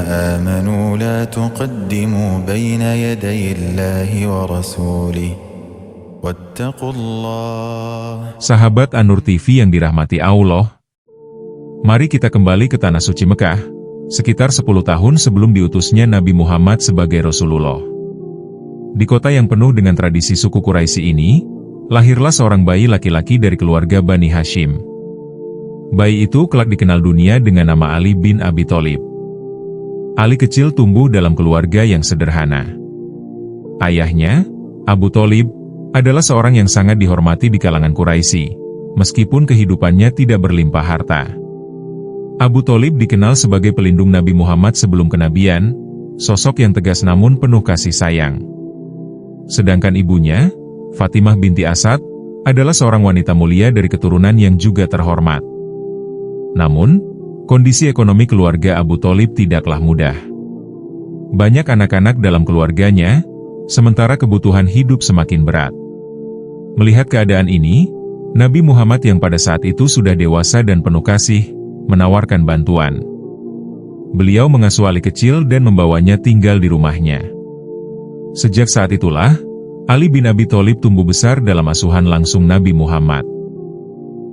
آمنوا لا تقدموا بين يدي الله ورسوله واتقوا الله. Sahabat An-Nur TV yang dirahmati Allah, mari kita kembali ke Tanah Suci Mekah, sekitar 10 tahun sebelum diutusnya Nabi Muhammad sebagai Rasulullah. Di kota yang penuh dengan tradisi suku Quraisy ini, lahirlah seorang bayi laki-laki dari keluarga Bani Hashim. Bayi itu kelak dikenal dunia dengan nama Ali bin Abi Thalib. Ali kecil tumbuh dalam keluarga yang sederhana. Ayahnya, Abu Thalib, adalah seorang yang sangat dihormati di kalangan Quraisy, meskipun kehidupannya tidak berlimpah harta. Abu Thalib dikenal sebagai pelindung Nabi Muhammad sebelum kenabian, sosok yang tegas namun penuh kasih sayang. Sedangkan ibunya, Fatimah binti Asad, adalah seorang wanita mulia dari keturunan yang juga terhormat. Namun, kondisi ekonomi keluarga Abu Thalib tidaklah mudah. Banyak anak-anak dalam keluarganya, sementara kebutuhan hidup semakin berat. Melihat keadaan ini, Nabi Muhammad yang pada saat itu sudah dewasa dan penuh kasih, menawarkan bantuan. Beliau mengasuh Ali kecil dan membawanya tinggal di rumahnya. Sejak saat itulah, Ali bin Abi Thalib tumbuh besar dalam asuhan langsung Nabi Muhammad.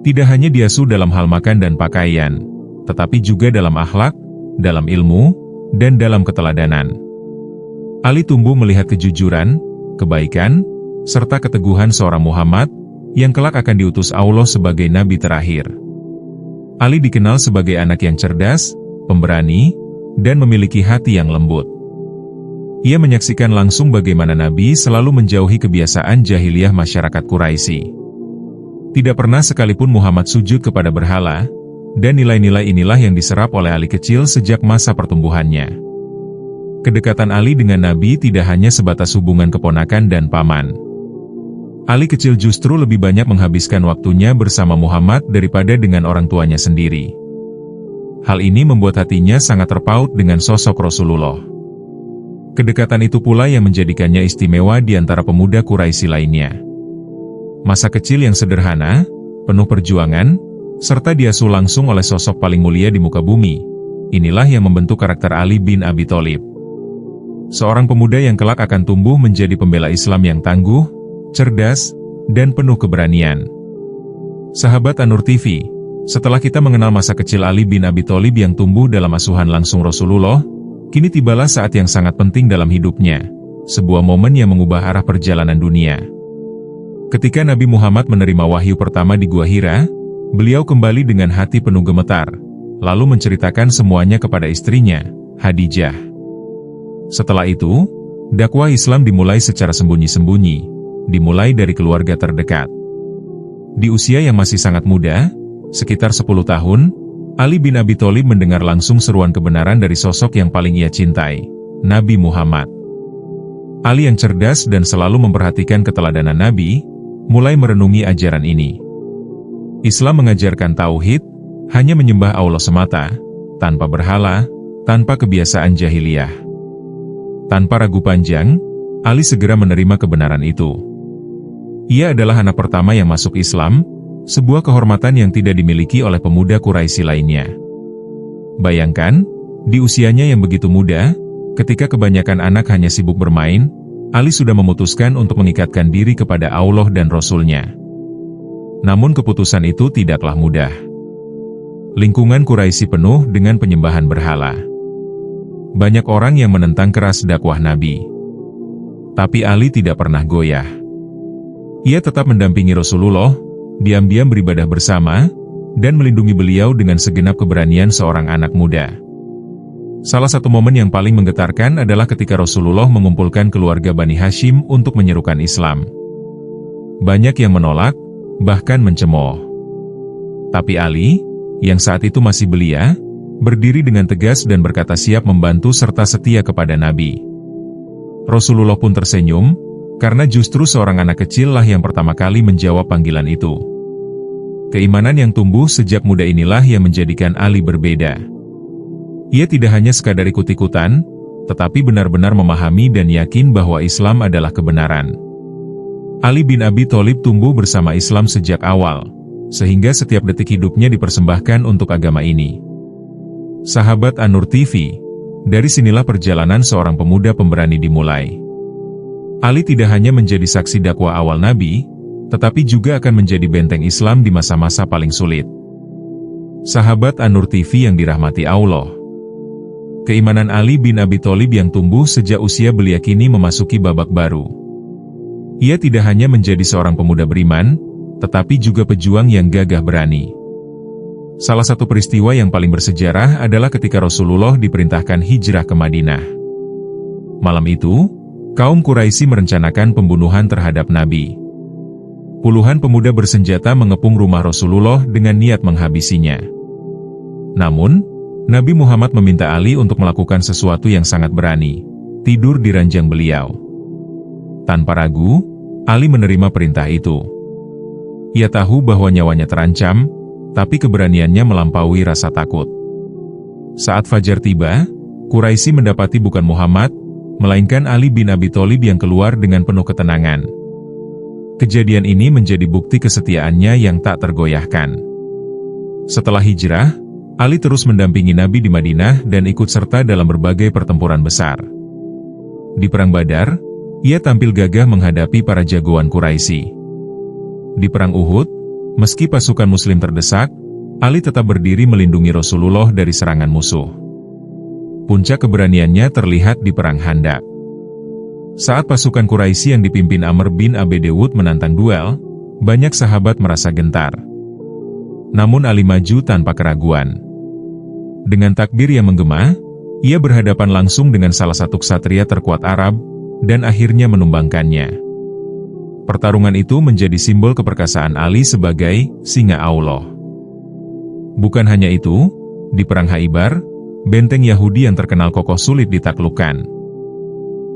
Tidak hanya diasuh dalam hal makan dan pakaian, tetapi juga dalam akhlak, dalam ilmu, dan dalam keteladanan. Ali tumbuh melihat kejujuran, kebaikan, serta keteguhan seorang Muhammad, yang kelak akan diutus Allah sebagai Nabi terakhir. Ali dikenal sebagai anak yang cerdas, pemberani, dan memiliki hati yang lembut. Ia menyaksikan langsung bagaimana Nabi selalu menjauhi kebiasaan jahiliyah masyarakat Quraisy. Tidak pernah sekalipun Muhammad sujud kepada berhala, dan nilai-nilai inilah yang diserap oleh Ali kecil sejak masa pertumbuhannya. Kedekatan Ali dengan Nabi tidak hanya sebatas hubungan keponakan dan paman. Ali kecil justru lebih banyak menghabiskan waktunya bersama Muhammad daripada dengan orang tuanya sendiri. Hal ini membuat hatinya sangat terpaut dengan sosok Rasulullah. Kedekatan itu pula yang menjadikannya istimewa di antara pemuda Quraisy lainnya. Masa kecil yang sederhana, penuh perjuangan, serta diasuh langsung oleh sosok paling mulia di muka bumi. Inilah yang membentuk karakter Ali bin Abi Thalib. Seorang pemuda yang kelak akan tumbuh menjadi pembela Islam yang tangguh, cerdas, dan penuh keberanian. Sahabat An-Nur TV, setelah kita mengenal masa kecil Ali bin Abi Thalib yang tumbuh dalam asuhan langsung Rasulullah, kini tibalah saat yang sangat penting dalam hidupnya, sebuah momen yang mengubah arah perjalanan dunia. Ketika Nabi Muhammad menerima wahyu pertama di Gua Hira, beliau kembali dengan hati penuh gemetar, lalu menceritakan semuanya kepada istrinya, Khadijah. Setelah itu, dakwah Islam dimulai secara sembunyi-sembunyi, dimulai dari keluarga terdekat. Di usia yang masih sangat muda, sekitar 10 tahun, Ali bin Abi Thalib mendengar langsung seruan kebenaran dari sosok yang paling ia cintai, Nabi Muhammad. Ali yang cerdas dan selalu memperhatikan keteladanan Nabi, mulai merenungi ajaran ini. Islam mengajarkan tauhid, hanya menyembah Allah semata, tanpa berhala, tanpa kebiasaan jahiliyah. Tanpa ragu panjang, Ali segera menerima kebenaran itu. Ia adalah anak pertama yang masuk Islam, sebuah kehormatan yang tidak dimiliki oleh pemuda Quraisy lainnya. Bayangkan, di usianya yang begitu muda, ketika kebanyakan anak hanya sibuk bermain, Ali sudah memutuskan untuk mengikatkan diri kepada Allah dan Rasul-Nya. Namun keputusan itu tidaklah mudah. Lingkungan Quraisy penuh dengan penyembahan berhala. Banyak orang yang menentang keras dakwah Nabi. Tapi Ali tidak pernah goyah. Ia tetap mendampingi Rasulullah, diam-diam beribadah bersama, dan melindungi beliau dengan segenap keberanian seorang anak muda. Salah satu momen yang paling menggetarkan adalah ketika Rasulullah mengumpulkan keluarga Bani Hashim untuk menyerukan Islam. Banyak yang menolak, bahkan mencemooh. Tapi Ali, yang saat itu masih belia, berdiri dengan tegas dan berkata siap membantu serta setia kepada Nabi. Rasulullah pun tersenyum, karena justru seorang anak kecil lah yang pertama kali menjawab panggilan itu. Keimanan yang tumbuh sejak muda inilah yang menjadikan Ali berbeda. Ia tidak hanya sekadar ikut-ikutan, tetapi benar-benar memahami dan yakin bahwa Islam adalah kebenaran. Ali bin Abi Thalib tumbuh bersama Islam sejak awal, sehingga setiap detik hidupnya dipersembahkan untuk agama ini. Sahabat An-Nur TV, Dari sinilah perjalanan seorang pemuda pemberani dimulai. Ali tidak hanya menjadi saksi dakwah awal Nabi, tetapi juga akan menjadi benteng Islam di masa-masa paling sulit. Sahabat An-Nur TV yang dirahmati Allah. Keimanan Ali bin Abi Thalib yang tumbuh sejak usia belia kini memasuki babak baru. Ia tidak hanya menjadi seorang pemuda beriman, tetapi juga pejuang yang gagah berani. Salah satu peristiwa yang paling bersejarah adalah ketika Rasulullah diperintahkan hijrah ke Madinah. Malam itu, kaum Quraisy merencanakan pembunuhan terhadap Nabi. Puluhan pemuda bersenjata mengepung rumah Rasulullah dengan niat menghabisinya. Namun, Nabi Muhammad meminta Ali untuk melakukan sesuatu yang sangat berani, tidur di ranjang beliau. Tanpa ragu, Ali menerima perintah itu. Ia tahu bahwa nyawanya terancam, tapi keberaniannya melampaui rasa takut. Saat fajar tiba, Quraisy mendapati bukan Muhammad, melainkan Ali bin Abi Thalib yang keluar dengan penuh ketenangan. Kejadian ini menjadi bukti kesetiaannya yang tak tergoyahkan. Setelah hijrah, Ali terus mendampingi Nabi di Madinah dan ikut serta dalam berbagai pertempuran besar. Di Perang Badar, ia tampil gagah menghadapi para jagoan Quraisy. Di Perang Uhud, meski pasukan Muslim terdesak, Ali tetap berdiri melindungi Rasulullah dari serangan musuh. Puncak keberaniannya terlihat di Perang Khandaq. Saat pasukan Quraisy yang dipimpin Amr bin Abedewud menantang duel, banyak sahabat merasa gentar. Namun Ali maju tanpa keraguan. Dengan takbir yang menggema, ia berhadapan langsung dengan salah satu ksatria terkuat Arab, dan akhirnya menumbangkannya. Pertarungan itu menjadi simbol keperkasaan Ali sebagai singa Allah. Bukan hanya itu, di Perang Khaibar, benteng Yahudi yang terkenal kokoh sulit ditaklukkan.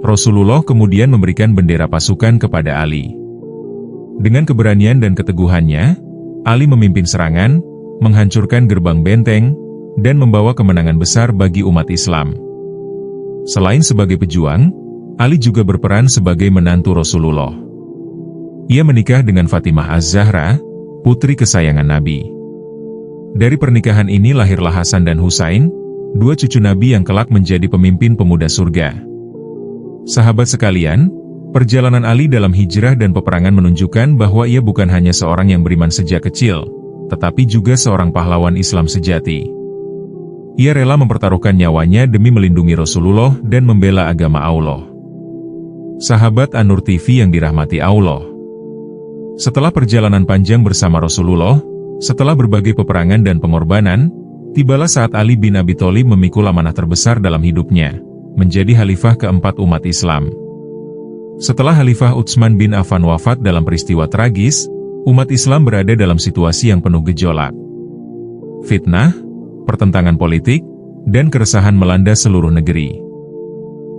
Rasulullah kemudian memberikan bendera pasukan kepada Ali. Dengan keberanian dan keteguhannya, Ali memimpin serangan, menghancurkan gerbang benteng, dan membawa kemenangan besar bagi umat Islam. Selain sebagai pejuang, Ali juga berperan sebagai menantu Rasulullah. Ia menikah dengan Fatimah Az-Zahra, putri kesayangan Nabi. Dari pernikahan ini lahirlah Hasan dan Husain, dua cucu Nabi yang kelak menjadi pemimpin pemuda surga. Sahabat sekalian, perjalanan Ali dalam hijrah dan peperangan menunjukkan bahwa ia bukan hanya seorang yang beriman sejak kecil, tetapi juga seorang pahlawan Islam sejati. Ia rela mempertaruhkan nyawanya demi melindungi Rasulullah dan membela agama Allah. Sahabat An-Nur TV yang dirahmati Allah. Setelah perjalanan panjang bersama Rasulullah, setelah berbagai peperangan dan pengorbanan, tibalah saat Ali bin Abi Thalib memikul amanah terbesar dalam hidupnya, menjadi khalifah keempat umat Islam. Setelah Khalifah Utsman bin Affan wafat dalam peristiwa tragis, umat Islam berada dalam situasi yang penuh gejolak. Fitnah, pertentangan politik, dan keresahan melanda seluruh negeri.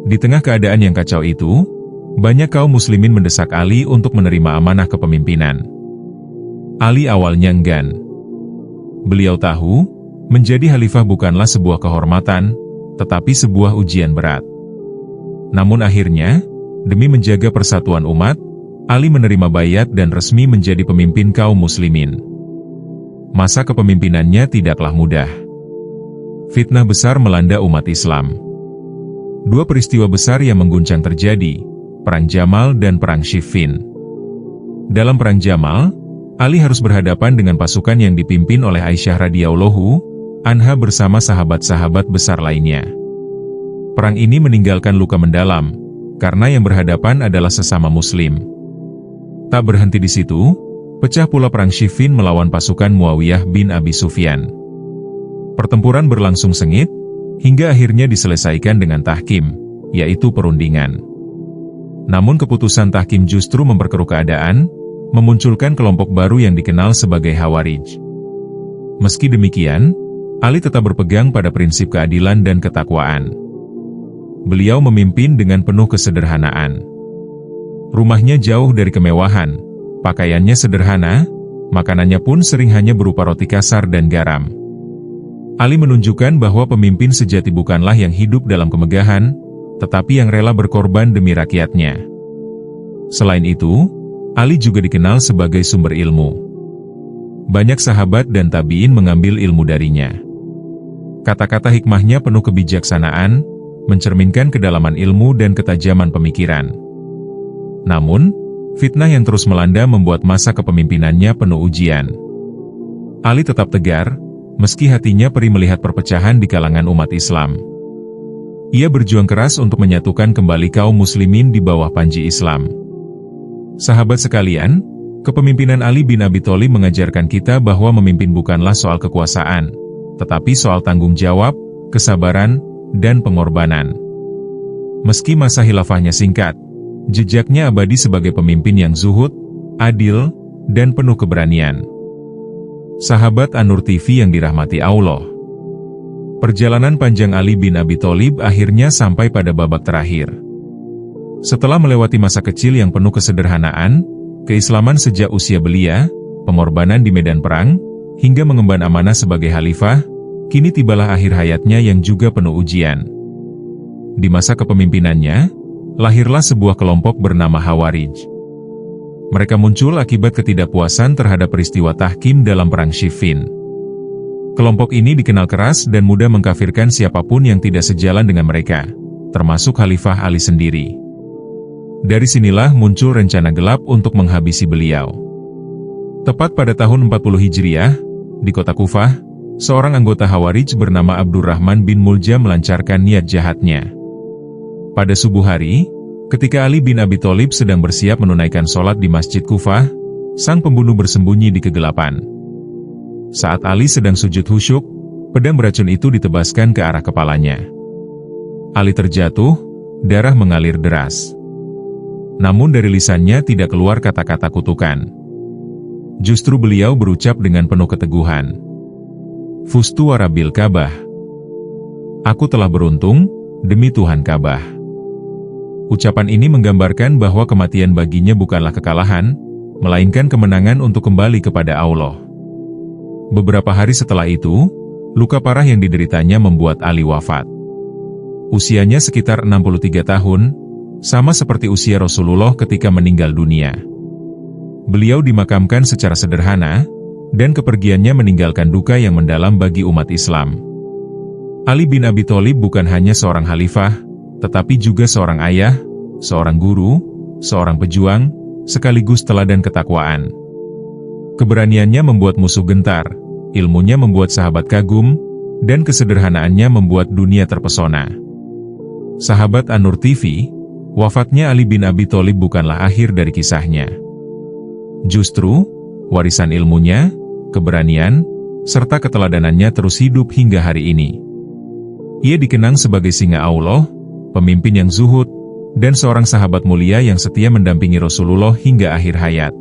Di tengah keadaan yang kacau itu, banyak kaum muslimin mendesak Ali untuk menerima amanah kepemimpinan. Ali awalnya enggan. Beliau tahu, menjadi khalifah bukanlah sebuah kehormatan, tetapi sebuah ujian berat. Namun akhirnya, demi menjaga persatuan umat, Ali menerima baiat dan resmi menjadi pemimpin kaum muslimin. Masa kepemimpinannya tidaklah mudah. Fitnah besar melanda umat Islam. Dua peristiwa besar yang mengguncang terjadi, Perang Jamal dan Perang Siffin. Dalam Perang Jamal, Ali harus berhadapan dengan pasukan yang dipimpin oleh Aisyah radhiyallahu anha bersama sahabat-sahabat besar lainnya. Perang ini meninggalkan luka mendalam, karena yang berhadapan adalah sesama muslim. Tak berhenti di situ, pecah pula Perang Siffin melawan pasukan Muawiyah bin Abi Sufyan. Pertempuran berlangsung sengit, hingga akhirnya diselesaikan dengan tahkim, yaitu perundingan. Namun keputusan tahkim justru memperkeruh keadaan, memunculkan kelompok baru yang dikenal sebagai Khawarij. Meski demikian, Ali tetap berpegang pada prinsip keadilan dan ketakwaan. Beliau memimpin dengan penuh kesederhanaan. Rumahnya jauh dari kemewahan, pakaiannya sederhana, makanannya pun sering hanya berupa roti kasar dan garam. Ali menunjukkan bahwa pemimpin sejati bukanlah yang hidup dalam kemegahan, tetapi yang rela berkorban demi rakyatnya. Selain itu, Ali juga dikenal sebagai sumber ilmu. Banyak sahabat dan tabi'in mengambil ilmu darinya. Kata-kata hikmahnya penuh kebijaksanaan, mencerminkan kedalaman ilmu dan ketajaman pemikiran. Namun, fitnah yang terus melanda membuat masa kepemimpinannya penuh ujian. Ali tetap tegar, meski hatinya perih melihat perpecahan di kalangan umat Islam. Ia berjuang keras untuk menyatukan kembali kaum muslimin di bawah panji Islam. Sahabat sekalian, kepemimpinan Ali bin Abi Thalib mengajarkan kita bahwa memimpin bukanlah soal kekuasaan, tetapi soal tanggung jawab, kesabaran, dan pengorbanan. Meski masa khilafahnya singkat, jejaknya abadi sebagai pemimpin yang zuhud, adil, dan penuh keberanian. Sahabat An-Nur TV yang dirahmati Allah, perjalanan panjang Ali bin Abi Thalib akhirnya sampai pada babak terakhir. Setelah melewati masa kecil yang penuh kesederhanaan, keislaman sejak usia belia, pengorbanan di medan perang, hingga mengemban amanah sebagai khalifah, kini tibalah akhir hayatnya yang juga penuh ujian. Di masa kepemimpinannya, lahirlah sebuah kelompok bernama Khawarij. Mereka muncul akibat ketidakpuasan terhadap peristiwa tahkim dalam perang Siffin. Kelompok ini dikenal keras dan mudah mengkafirkan siapapun yang tidak sejalan dengan mereka, termasuk Khalifah Ali sendiri. Dari sinilah muncul rencana gelap untuk menghabisi beliau. Tepat pada tahun 40 Hijriah, di kota Kufah, seorang anggota Khawarij bernama Abdurrahman bin Muljam melancarkan niat jahatnya. Pada subuh hari, ketika Ali bin Abi Thalib sedang bersiap menunaikan sholat di Masjid Kufah, sang pembunuh bersembunyi di kegelapan. Saat Ali sedang sujud khusyuk, pedang beracun itu ditebaskan ke arah kepalanya. Ali terjatuh, darah mengalir deras. Namun dari lisannya tidak keluar kata-kata kutukan. Justru beliau berucap dengan penuh keteguhan, "Fustu wa Rabbil Ka'bah." Aku telah beruntung, demi Tuhan Ka'bah. Ucapan ini menggambarkan bahwa kematian baginya bukanlah kekalahan, melainkan kemenangan untuk kembali kepada Allah. Beberapa hari setelah itu, luka parah yang dideritanya membuat Ali wafat. Usianya sekitar 63 tahun, sama seperti usia Rasulullah ketika meninggal dunia. Beliau dimakamkan secara sederhana, dan kepergiannya meninggalkan duka yang mendalam bagi umat Islam. Ali bin Abi Thalib bukan hanya seorang khalifah, tetapi juga seorang ayah, seorang guru, seorang pejuang, sekaligus teladan ketakwaan. Keberaniannya membuat musuh gentar, ilmunya membuat sahabat kagum, dan kesederhanaannya membuat dunia terpesona. Sahabat An-Nur TV, wafatnya Ali bin Abi Thalib bukanlah akhir dari kisahnya. Justru, warisan ilmunya, keberanian, serta keteladanannya terus hidup hingga hari ini. Ia dikenang sebagai singa Allah, pemimpin yang zuhud, dan seorang sahabat mulia yang setia mendampingi Rasulullah hingga akhir hayat.